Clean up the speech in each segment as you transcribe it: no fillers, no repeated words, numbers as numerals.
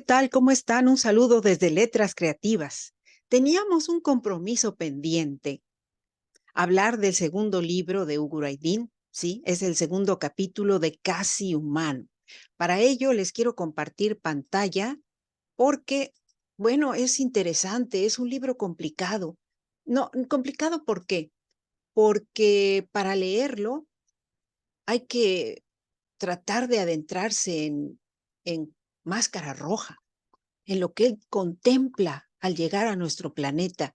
tal? ¿Cómo están? Un saludo desde Letras Creativas. Teníamos un compromiso pendiente, hablar del segundo libro de Ugur Aydin, ¿sí? Es el segundo capítulo de Casi Humano. Para ello les quiero compartir pantalla porque, bueno, es interesante, es un libro complicado. No, complicado ¿por qué? Porque para leerlo hay que tratar de adentrarse en Máscara Roja, en lo que él contempla al llegar a nuestro planeta,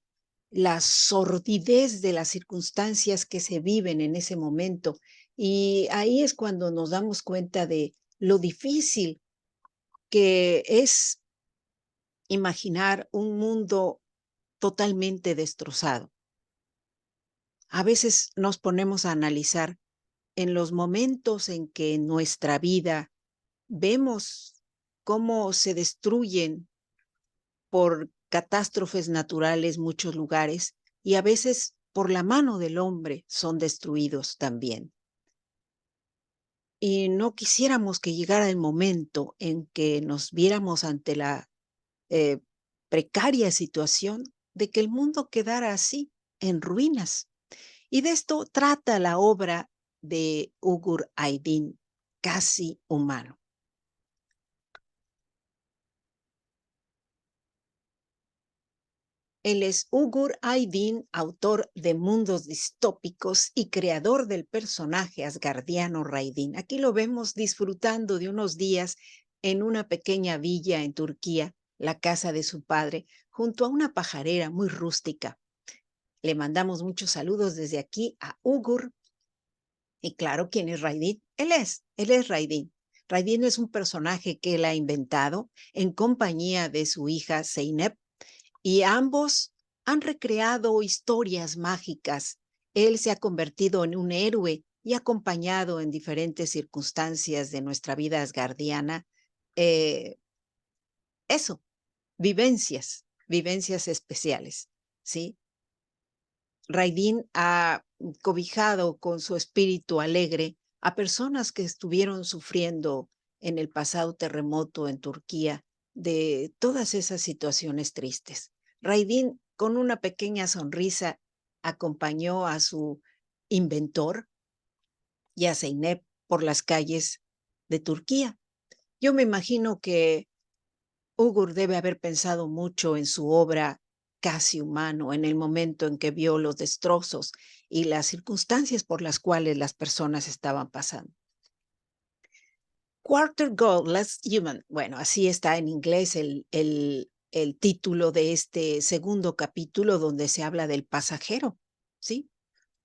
la sordidez de las circunstancias que se viven en ese momento. Y ahí es cuando nos damos cuenta de lo difícil que es imaginar un mundo totalmente destrozado. A veces nos ponemos a analizar en los momentos en que en nuestra vida vemos cómo se destruyen por catástrofes naturales muchos lugares y a veces por la mano del hombre son destruidos también. Y no quisiéramos que llegara el momento en que nos viéramos ante la eh, precaria situación de que el mundo quedara así, en ruinas. Y de esto trata la obra de Ugur Aydin, Casi Humano. Él es Ugur Aydin, autor de Mundos Distópicos y creador del personaje asgardiano Raidin. Aquí lo vemos disfrutando de unos días en una pequeña villa en Turquía, la casa de su padre, junto a una pajarera muy rústica. Le mandamos muchos saludos desde aquí a Ugur. Y claro, ¿quién es Raidin? Él es Raidin. Raidin es un personaje que él ha inventado en compañía de su hija Zeynep, y ambos han recreado historias mágicas. Él se ha convertido en un héroe y acompañado en diferentes circunstancias de nuestra vida asgardiana. Eh, eso, vivencias especiales, ¿sí? Raidin ha cobijado con su espíritu alegre a personas que estuvieron sufriendo en el pasado terremoto en Turquía de todas esas situaciones tristes. Raidin, con una pequeña sonrisa, acompañó a su inventor y a Zeynep por las calles de Turquía. Yo me imagino que Ugur debe haber pensado mucho en su obra Casi Humano en el momento en que vio los destrozos y las circunstancias por las cuales las personas estaban pasando. Quarter Godless Human. Bueno, así está en inglés el título de este segundo capítulo donde se habla del pasajero, ¿sí?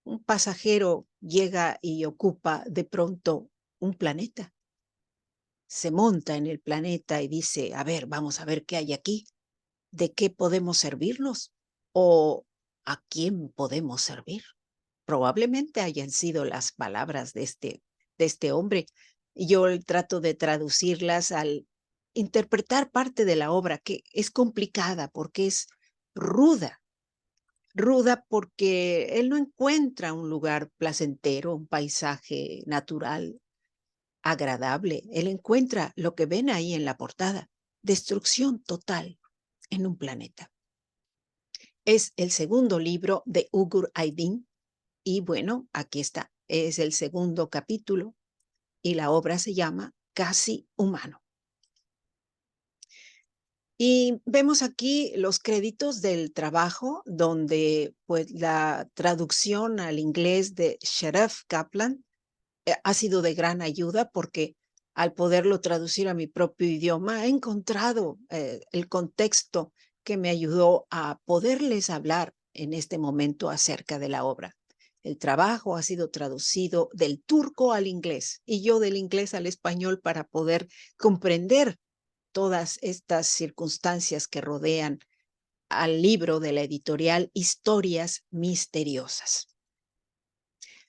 Un pasajero llega y ocupa de pronto un planeta. Se monta en el planeta y dice, a ver, vamos a ver qué hay aquí. ¿De qué podemos servirnos? ¿O a quién podemos servir? Probablemente hayan sido las palabras de este hombre. Yo trato de traducirlas al interpretar parte de la obra, que es complicada porque es ruda, ruda porque él no encuentra un lugar placentero, un paisaje natural agradable. Él encuentra lo que ven ahí en la portada, destrucción total en un planeta. Es el segundo libro de Ugur Aydin y bueno, aquí está, es el segundo capítulo y la obra se llama Casi Humano. Y vemos aquí los créditos del trabajo donde pues la traducción al inglés de Sheriff Kaplan ha sido de gran ayuda porque al poderlo traducir a mi propio idioma he encontrado el contexto que me ayudó a poderles hablar en este momento acerca de la obra. El trabajo ha sido traducido del turco al inglés y yo del inglés al español para poder comprender todas estas circunstancias que rodean al libro de la editorial Historias Misteriosas.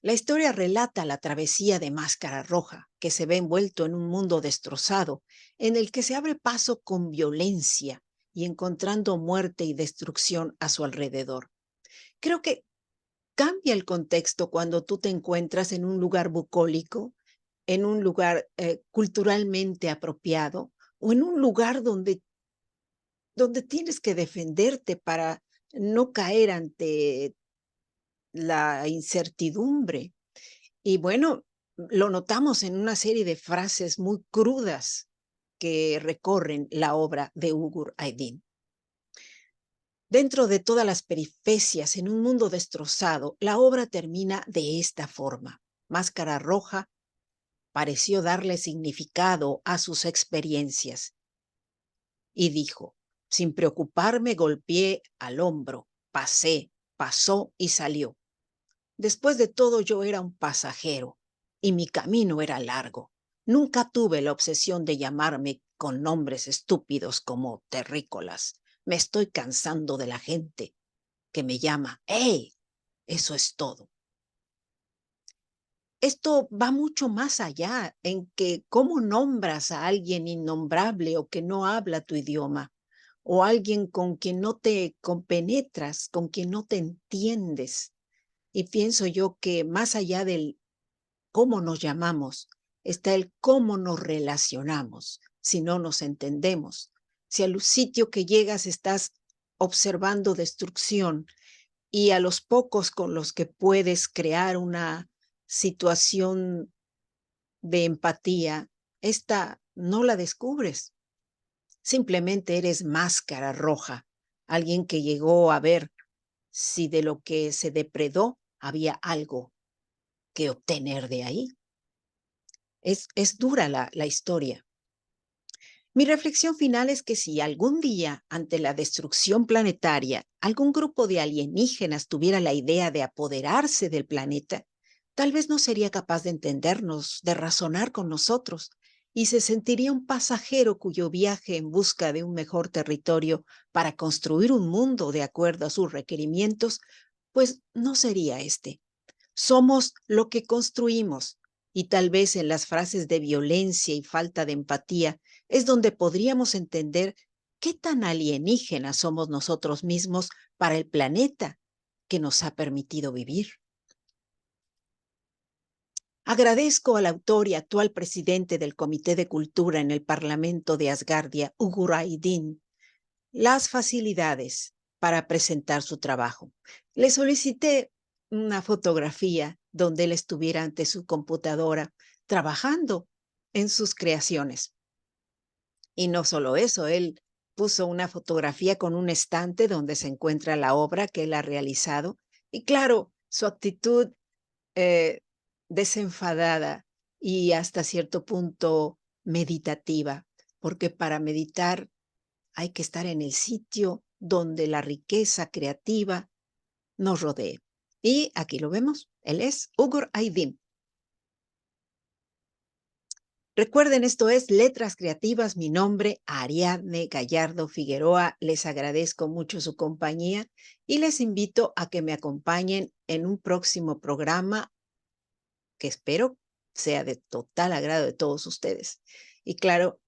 La historia relata la travesía de Máscara Roja, que se ve envuelto en un mundo destrozado, en el que se abre paso con violencia y encontrando muerte y destrucción a su alrededor. Creo que cambia el contexto cuando tú te encuentras en un lugar bucólico, en un lugar culturalmente apropiado o en un lugar donde tienes que defenderte para no caer ante la incertidumbre. Y bueno, lo notamos en una serie de frases muy crudas que recorren la obra de Ugur Aydin. Dentro de todas las peripecias, en un mundo destrozado, la obra termina de esta forma. Máscara Roja pareció darle significado a sus experiencias y dijo, sin preocuparme, golpeé al hombro, pasó y salió. Después de todo, yo era un pasajero y mi camino era largo. Nunca tuve la obsesión de llamarme con nombres estúpidos como terrícolas. Me estoy cansando de la gente que me llama. ¡Hey! Eso es todo. Esto va mucho más allá en que cómo nombras a alguien innombrable o que no habla tu idioma, o alguien con quien no te compenetras, con quien no te entiendes. Y pienso yo que más allá del cómo nos llamamos, está el cómo nos relacionamos, si no nos entendemos. Si al sitio que llegas estás observando destrucción y a los pocos con los que puedes crear una situación de empatía, esta no la descubres. Simplemente eres máscara roja, alguien que llegó a ver si de lo que se depredó había algo que obtener de ahí. Es dura la historia. Mi reflexión final es que si algún día, ante la destrucción planetaria, algún grupo de alienígenas tuviera la idea de apoderarse del planeta, tal vez no sería capaz de entendernos, de razonar con nosotros, y se sentiría un pasajero cuyo viaje en busca de un mejor territorio para construir un mundo de acuerdo a sus requerimientos, pues no sería este. Somos lo que construimos, y tal vez en las frases de violencia y falta de empatía es donde podríamos entender qué tan alienígenas somos nosotros mismos para el planeta que nos ha permitido vivir. Agradezco al autor y actual presidente del Comité de Cultura en el Parlamento de Asgardia, Ugur Aydin, las facilidades para presentar su trabajo. Le solicité una fotografía donde él estuviera ante su computadora trabajando en sus creaciones. Y no solo eso, él puso una fotografía con un estante donde se encuentra la obra que él ha realizado. Y claro, su actitud eh, desenfadada y hasta cierto punto meditativa, porque para meditar hay que estar en el sitio donde la riqueza creativa nos rodee. Y aquí lo vemos, él es Ugur Aydin. Recuerden, esto es Letras Creativas, mi nombre, Ariadne Gallardo Figueroa. Les agradezco mucho su compañía y les invito a que me acompañen en un próximo programa que espero sea de total agrado de todos ustedes. Y claro,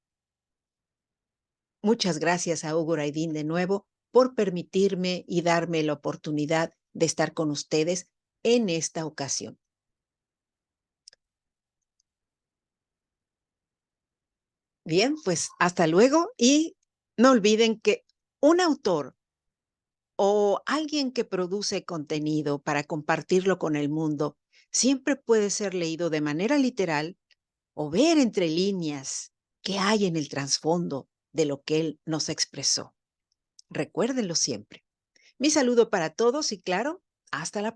muchas gracias a Ugur Aydin de nuevo por permitirme y darme la oportunidad de estar con ustedes en esta ocasión. Bien, pues hasta luego y no olviden que un autor o alguien que produce contenido para compartirlo con el mundo siempre puede ser leído de manera literal o ver entre líneas qué hay en el trasfondo de lo que él nos expresó. Recuérdenlo siempre. Mi saludo para todos y claro, hasta la próxima.